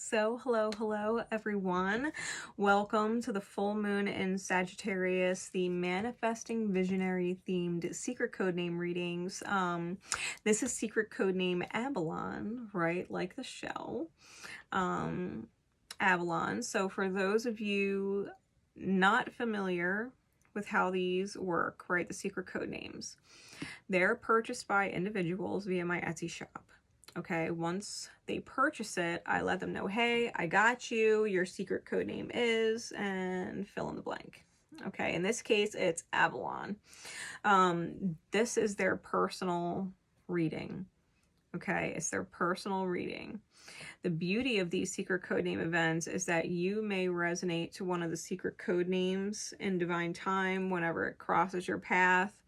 So hello everyone. Welcome to the full moon in Sagittarius, the manifesting visionary themed secret code name readings. This is secret code name Abalone, right? Like the shell. Abalone. So for those of you not familiar with how these work, right? The secret code names. They're purchased by individuals via my Etsy shop. Okay, once they purchase it, I let them know, hey, I got you, your secret code name is, and fill in the blank. Okay, in this case, it's Abalone. This is their personal reading. Okay, it's their personal reading. The beauty of these secret code name events is that you may resonate to one of the secret code names in divine time whenever it crosses your path,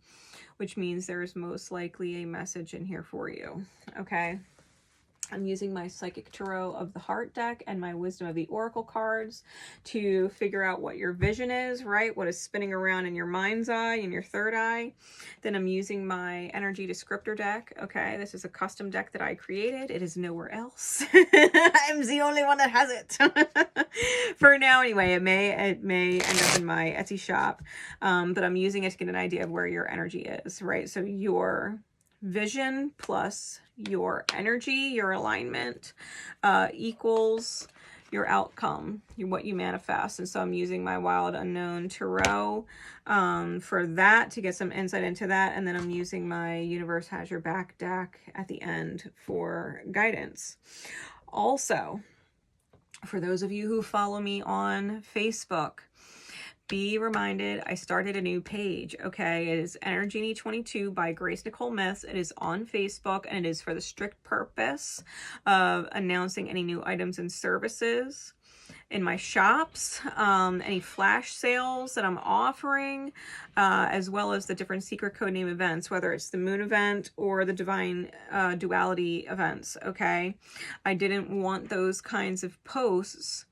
which means there's most likely a message in here for you. Okay. I'm using my Psychic Tarot of the Heart deck and my Wisdom of the Oracle cards to figure out what your vision is, right? What is spinning around in your mind's eye, in your third eye. Then I'm using my Energy Descriptor deck. Okay, this is a custom deck that I created. It is nowhere else. I'm the only one that has it. For now, anyway. It may end up in my Etsy shop, but I'm using it to get an idea of where your energy is, right? So your vision plus your energy, your alignment, equals your outcome, what you manifest. And so I'm using my Wild Unknown Tarot for that, to get some insight into that. And then I'm using my Universe Has Your Back deck at the end for guidance. Also, for those of you who follow me on Facebook, be reminded, I started a new page, okay? It is Energy 22 by Nicole Myths. It is on Facebook, and it is for the strict purpose of announcing any new items and services in my shops, any flash sales that I'm offering, as well as the different secret code name events, whether it's the moon event or the divine duality events, okay? I didn't want those kinds of posts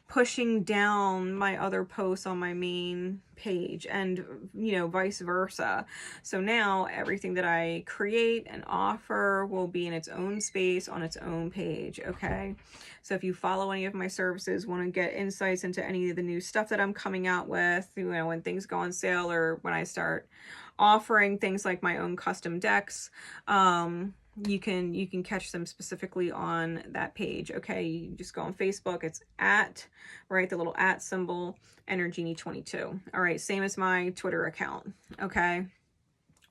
pushing down my other posts on my main page, and vice versa. So now everything that I create and offer will be in its own space on its own page. Okay, so if you follow any of my services, want to get insights into any of the new stuff that I'm coming out with, when things go on sale, or when I start offering things like my own custom decks, you can catch them specifically on that page. Okay, you just go on Facebook, it's at, right, the little at symbol, Energy 22. All right, same as my Twitter account. Okay,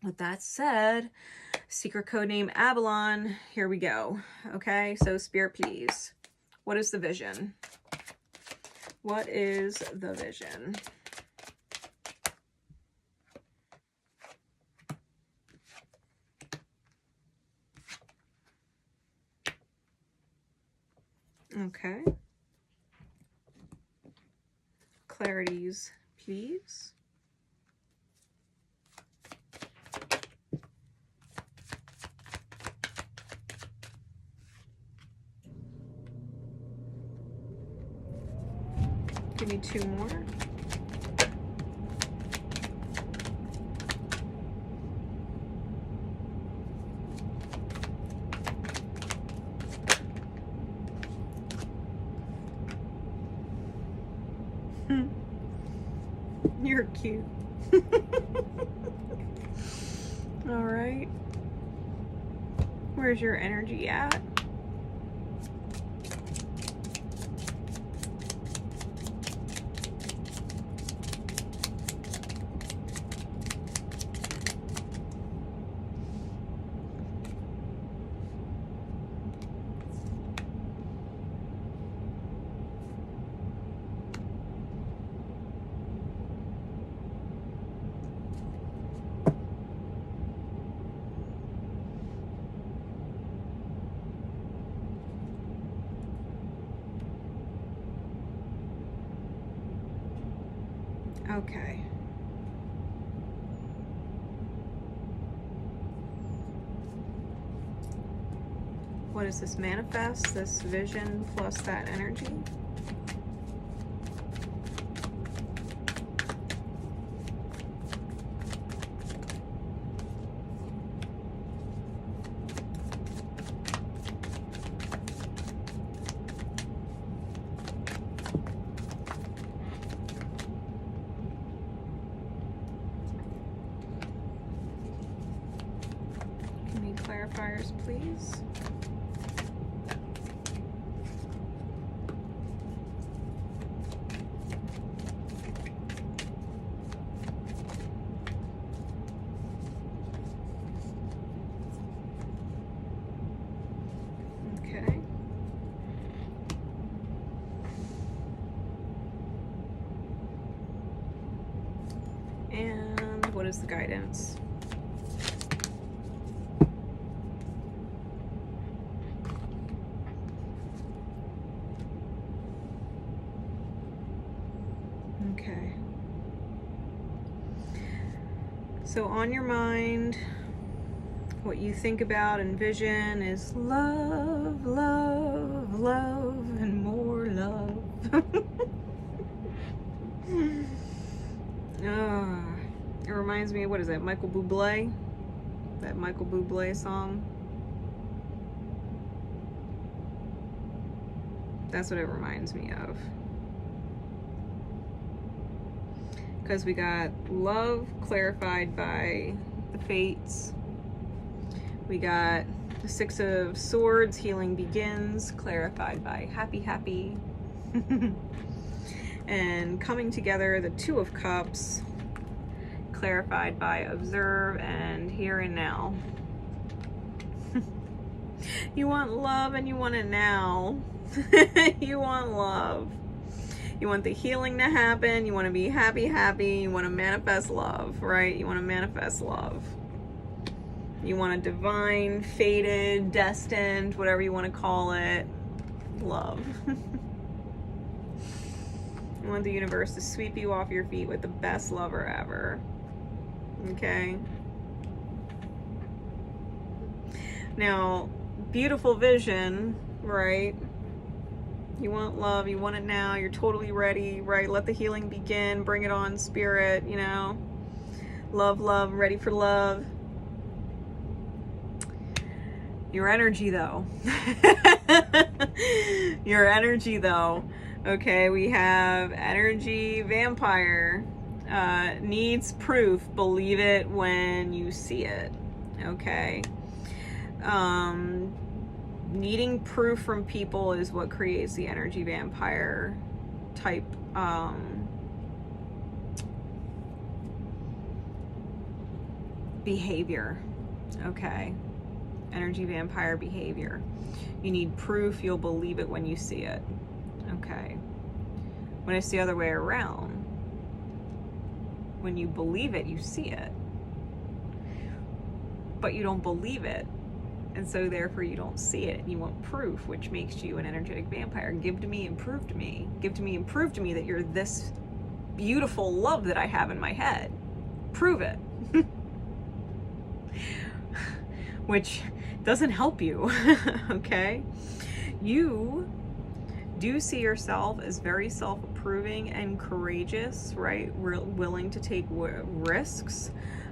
with that said, secret code name Abalone, here we go. Okay, so Spirit, please, what is the vision? What is the vision? Okay. Clarities, please. Give me two more. You're cute. All right. Where's your energy at? Okay. What does this manifest? This vision plus that energy? clarifiers, please. Okay. And what is the guidance? Okay. So on your mind, what you think about and vision is love, love, love, and more love. It reminds me of, what is that, Michael Bublé? That Michael Bublé song? That's what it reminds me of. Because we got love clarified by the fates. We got the Six of Swords, healing begins, clarified by happy, happy. And coming together, the Two of Cups, clarified by observe and here and now. You want love and you want it now. You want love. You want the healing to happen. You want to be happy, happy. You want to manifest love, right? You want to manifest love. You want a divine, fated, destined, whatever you want to call it, love. You want the universe to sweep you off your feet with the best lover ever. Okay? Now, beautiful vision, right? You want love, you want it now, you're totally ready, right? Let the healing begin, bring it on, spirit, you know? Love, love, ready for love. Your energy, though. Your energy, though. Okay, we have energy vampire. Needs proof. Believe it when you see it. Okay. Needing proof from people is what creates the energy vampire type behavior. Okay. Energy vampire behavior. You need proof, you'll believe it when you see it. Okay. When it's the other way around, when you believe it, you see it. But you don't believe it. And so therefore you don't see it. You want proof, which makes you an energetic vampire. Give to me and prove to me. Give to me and prove to me that you're this beautiful love that I have in my head. Prove it. Which doesn't help you, okay? You do see yourself as very self-approving and courageous, right? Willing to take risks,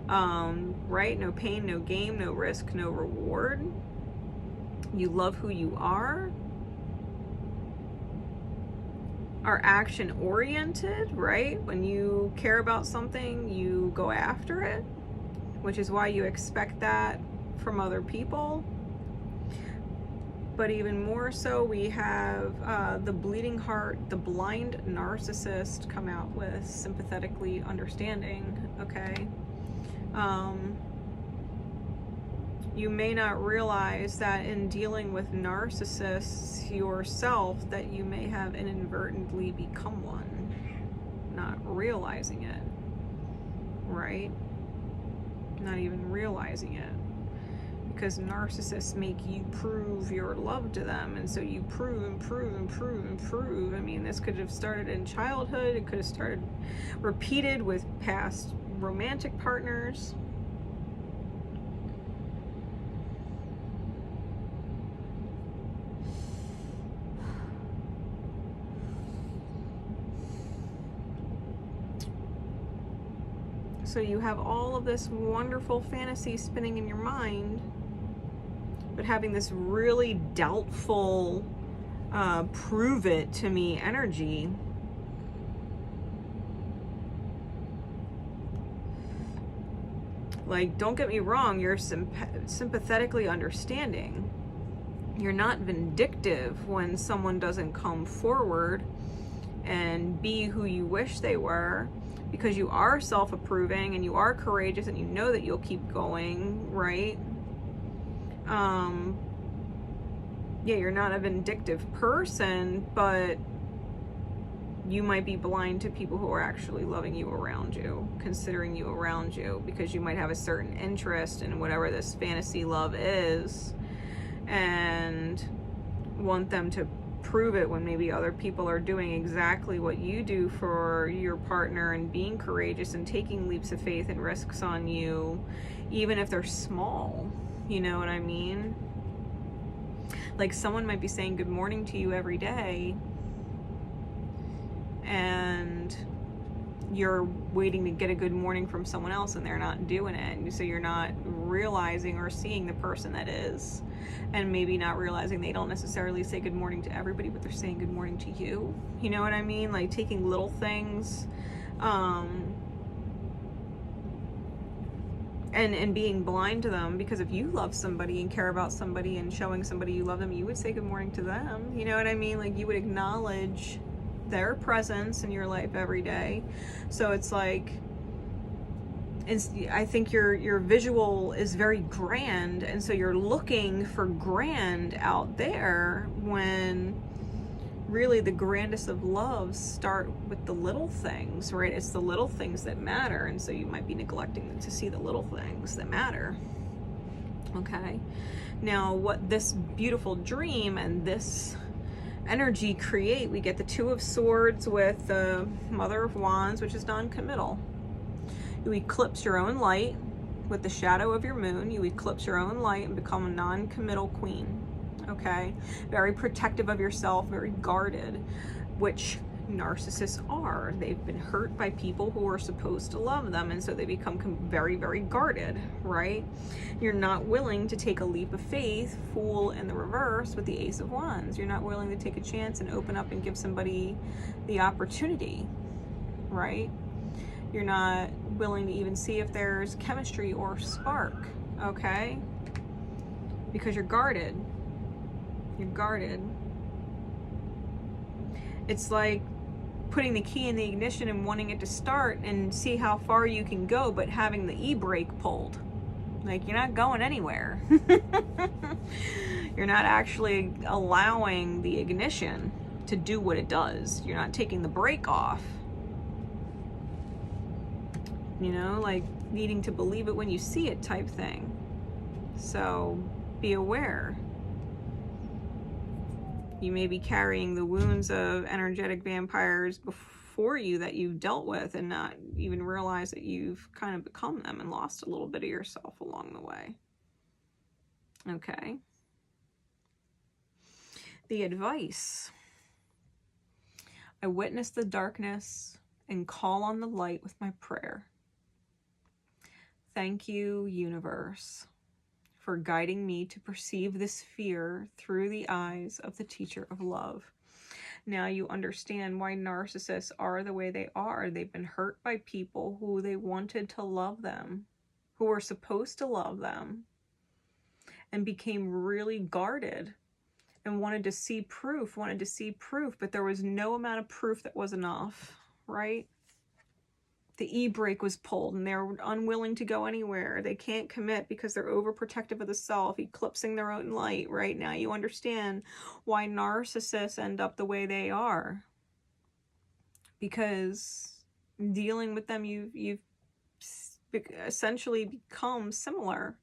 right? No pain, no gain, no risk, no reward. You love who you are action-oriented, right? When you care about something, you go after it, which is why you expect that from other people. But even more so, we have the bleeding heart, the blind narcissist come out with sympathetically understanding, okay? You may not realize that in dealing with narcissists yourself, that you may have inadvertently become one, not realizing it, right? Not even realizing it. Because narcissists make you prove your love to them, and so you prove and prove and prove and prove. I mean, this could have started in childhood, it could have started repeated with past romantic partners. So you have all of this wonderful fantasy spinning in your mind, but having this really doubtful, prove it to me energy. Like, don't get me wrong, you're sympathetically understanding. You're not vindictive when someone doesn't come forward and be who you wish they were, because you are self-approving and you are courageous and you know that you'll keep going, right? Yeah, you're not a vindictive person, but you might be blind to people who are actually loving you around you, considering you around you, because you might have a certain interest in whatever this fantasy love is and want them to prove it when maybe other people are doing exactly what you do for your partner and being courageous and taking leaps of faith and risks on you, even if they're small. You know what I mean? Like, someone might be saying good morning to you every day and you're waiting to get a good morning from someone else and they're not doing it, and so you're not realizing or seeing the person that is, and maybe not realizing they don't necessarily say good morning to everybody, but they're saying good morning to you. You know what I mean? Like, taking little things and being blind to them, because if you love somebody and care about somebody and showing somebody you love them, you would say good morning to them. You know what I mean? Like, you would acknowledge their presence in your life every day. So it's like, I think your visual is very grand, and so you're looking for grand out there, when really the grandest of loves start with the little things, right? It's the little things that matter, and so you might be neglecting to see the little things that matter. Okay, now what this beautiful dream and this energy create, we get the Two of Swords with the Mother of Wands, which is non-committal. You eclipse your own light with the shadow of your moon. You eclipse your own light and become a non-committal queen. Okay, very protective of yourself, very guarded, which narcissists are. They've been hurt by people who are supposed to love them, and so they become very, very guarded, right? You're not willing to take a leap of faith, Fool in the reverse with the Ace of Wands. You're not willing to take a chance and open up and give somebody the opportunity, right? You're not willing to even see if there's chemistry or spark, okay? Because you're guarded. You're guarded. It's like putting the key in the ignition and wanting it to start and see how far you can go, but having the e-brake pulled. Like, you're not going anywhere. You're not actually allowing the ignition to do what it does. You're not taking the brake off. You know, like needing to believe it when you see it type thing. So be aware. You may be carrying the wounds of energetic vampires before you that you've dealt with and not even realize that you've kind of become them and lost a little bit of yourself along the way. Okay. The advice. I witness the darkness and call on the light with my prayer. Thank you, universe, for guiding me to perceive this fear through the eyes of the teacher of love. Now you understand why narcissists are the way they are. They've been hurt by people who they wanted to love them, who were supposed to love them, and became really guarded and wanted to see proof, but there was no amount of proof that was enough, right? The e-brake was pulled and they're unwilling to go anywhere. They can't commit because they're overprotective of the self, eclipsing their own light. Right now you understand why narcissists end up the way they are. Because dealing with them, you've essentially become similar.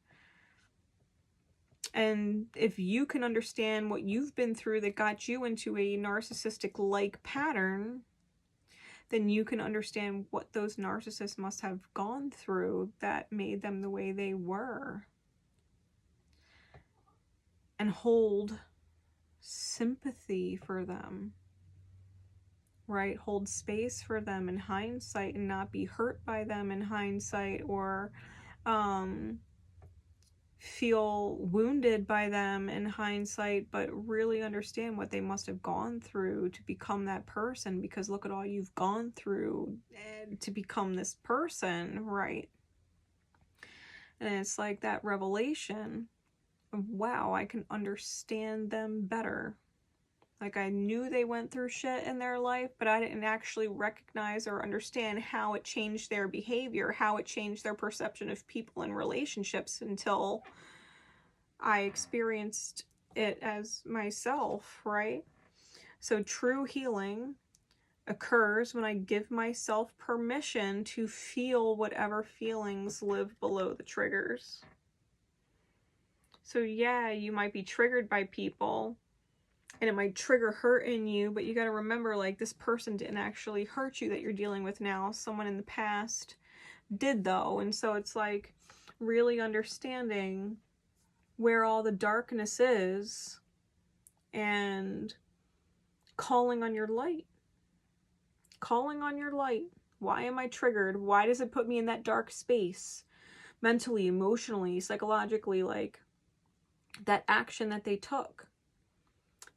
And if you can understand what you've been through that got you into a narcissistic-like pattern, then you can understand what those narcissists must have gone through that made them the way they were. And hold sympathy for them, right? Hold space for them in hindsight and not be hurt by them in hindsight, or feel wounded by them in hindsight, but really understand what they must have gone through to become that person, because look at all you've gone through to become this person, right? And it's like that revelation of, wow, I can understand them better. Like, I knew they went through shit in their life, but I didn't actually recognize or understand how it changed their behavior, how it changed their perception of people and relationships until I experienced it as myself, right? So true healing occurs when I give myself permission to feel whatever feelings live below the triggers. So yeah, you might be triggered by people, and it might trigger hurt in you, but you got to remember, like, this person didn't actually hurt you that you're dealing with now. Someone in the past did, though. And so it's like really understanding where all the darkness is and calling on your light. Calling on your light. Why am I triggered? Why does it put me in that dark space? Mentally, emotionally, psychologically, like that action that they took.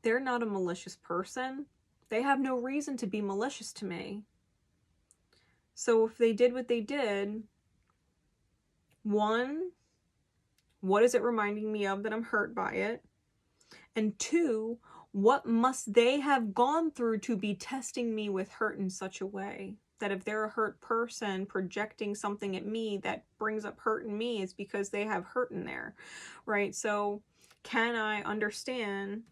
They're not a malicious person. They have no reason to be malicious to me. So if they did what they did, one, what is it reminding me of that I'm hurt by it? And two, what must they have gone through to be testing me with hurt in such a way that if they're a hurt person projecting something at me that brings up hurt in me, it's because they have hurt in there, right? So can I understand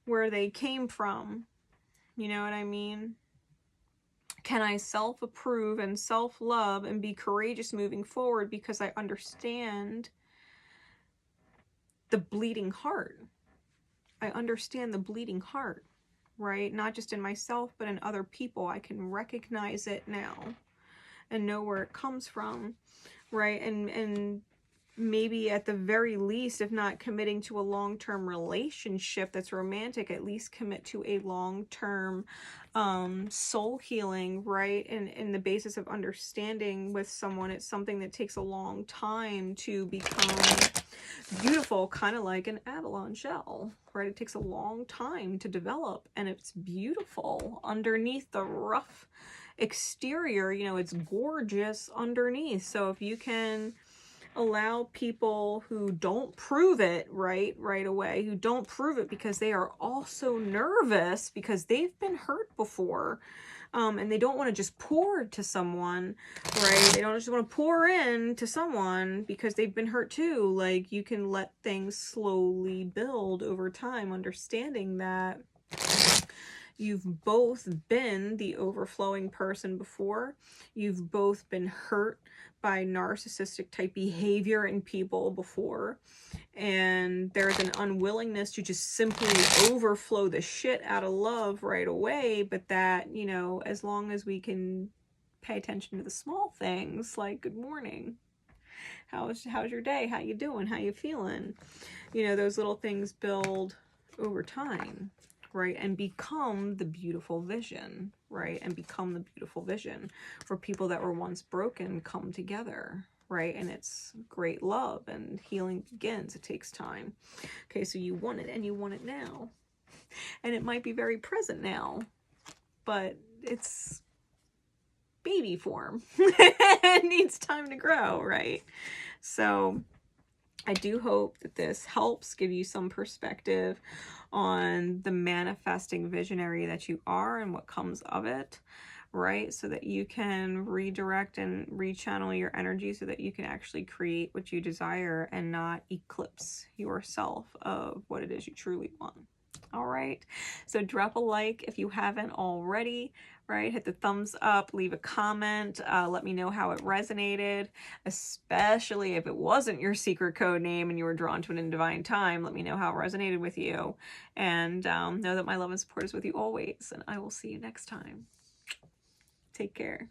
where they came from? You know what I mean? Can I self-approve and self-love and be courageous moving forward because I understand the bleeding heart? I understand the bleeding heart, right? Not just in myself, but in other people. I can recognize it now and know where it comes from, right? And maybe at the very least, if not committing to a long-term relationship that's romantic, at least commit to a long-term soul healing, right? And in the basis of understanding with someone, it's something that takes a long time to become beautiful, kind of like an Abalone shell, right? It takes a long time to develop, and it's beautiful underneath the rough exterior. You know, it's gorgeous underneath. So if you can allow people who don't prove it right away, who don't prove it because they are also nervous because they've been hurt before, and they don't want to just pour to someone, right? They don't just want to pour in to someone because they've been hurt too. Like, you can let things slowly build over time, understanding that you've both been the overflowing person before. You've both been hurt by narcissistic type behavior in people before. And there's an unwillingness to just simply overflow the shit out of love right away. But that, you know, as long as we can pay attention to the small things, like good morning, how's your day, how you doing, how you feeling, you know, those little things build over time, right? And become the beautiful vision, right? And become the beautiful vision for people that were once broken come together, right? And it's great love, and healing begins. It takes time. Okay, so you want it, and you want it now. And it might be very present now, but it's baby form. It needs time to grow, right? So I do hope that this helps give you some perspective on the manifesting visionary that you are and what comes of it, right? So that you can redirect and rechannel your energy so that you can actually create what you desire and not eclipse yourself of what it is you truly want. All right, so drop a like if you haven't already, right? Hit the thumbs up, leave a comment, let me know how it resonated, especially if it wasn't your secret code name and you were drawn to it in divine time. Let me know how it resonated with you, and know that my love and support is with you always, and I will see you next time. Take care.